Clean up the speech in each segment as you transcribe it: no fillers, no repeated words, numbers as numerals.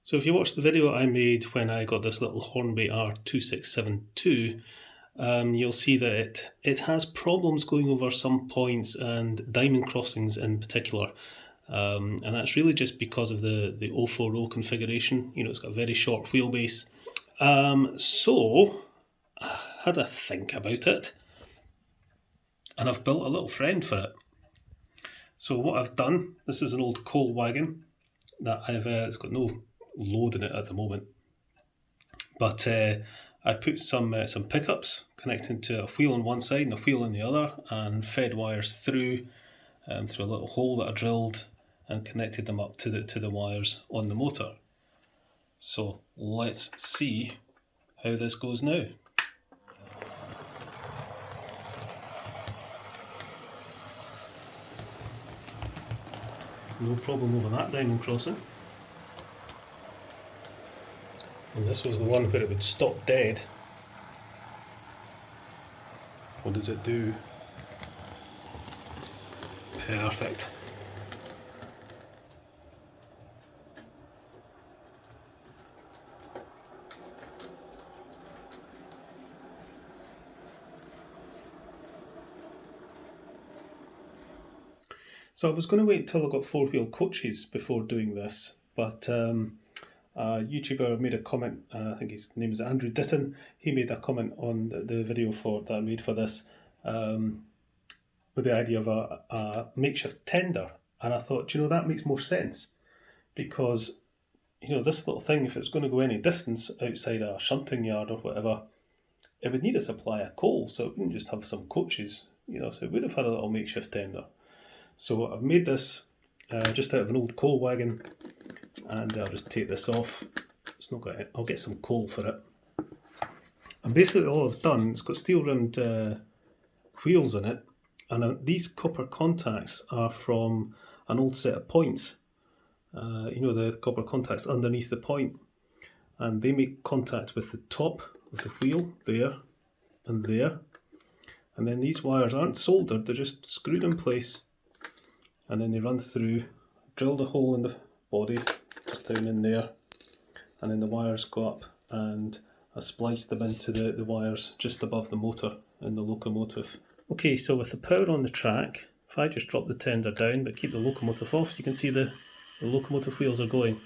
So if you watch the video I made when I got this little Hornby R2672, you'll see that it has problems going over some points and diamond crossings in particular. And that's really just because of the 040 configuration. You know, it's got a very short wheelbase. So I had a think about it, and I've built a little friend for it. So what I've done, this is an old coal wagon that it's got no load in it at the moment, but I put some pickups connecting to a wheel on one side and a wheel on the other, and fed wires through a little hole that I drilled and connected them up to the wires on the motor. So let's see how this goes now. No problem over that diamond crossing. And this was the one where it would stop dead. What does it do? Perfect. So I was going to wait until I got four-wheel coaches before doing this, but a YouTuber made a comment, I think his name is Andrew Ditton, he made a comment on the video that I made for this with the idea of a makeshift tender, and I thought, you know, that makes more sense, because, you know, this little thing, if it's going to go any distance outside a shunting yard or whatever, it would need a supply of coal, so it wouldn't just have some coaches, you know, so it would have had a little makeshift tender. So I've made this just out of an old coal wagon, and I'll just take this off. It's not got. I'll get some coal for it. And basically all I've done, it's got steel rimmed wheels in it, and these copper contacts are from an old set of points. You know, the copper contacts underneath the point, and they make contact with the top of the wheel there and there. And then these wires aren't soldered, they're just screwed in place. And then they run through, drilled a hole in the body, just down in there, and then the wires go up, and I spliced them into the wires just above the motor in the locomotive. Okay, so with the power on the track, if I just drop the tender down but keep the locomotive off, you can see the locomotive wheels are going.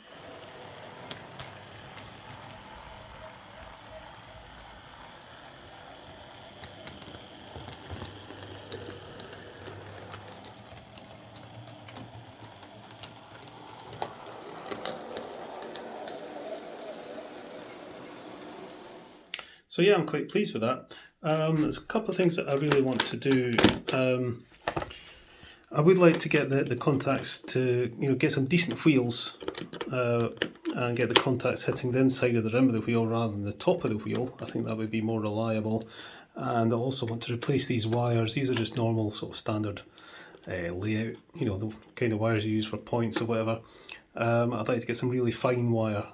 So yeah, I'm quite pleased with that. There's a couple of things that I really want to do. I would like to get the contacts to, you know, get some decent wheels and get the contacts hitting the inside of the rim of the wheel rather than the top of the wheel. I think that would be more reliable. And I also want to replace these wires. These are just normal sort of standard layout, you know, the kind of wires you use for points or whatever. I'd like to get some really fine wire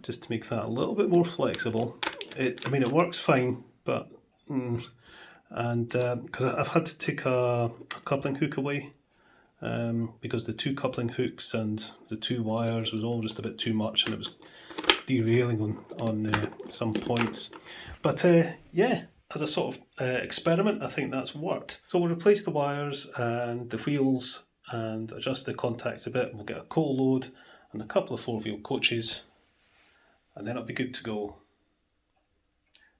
just to make that a little bit more flexible. I mean, it works fine, but because I've had to take a coupling hook away because the two coupling hooks and the two wires was all just a bit too much, and it was derailing on some points. But yeah, as a sort of experiment, I think that's worked. So we'll replace the wires and the wheels and adjust the contacts a bit. We'll get a coal load and a couple of four-wheel coaches, and then it'll be good to go.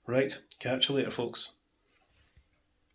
Right, catch you later, folks.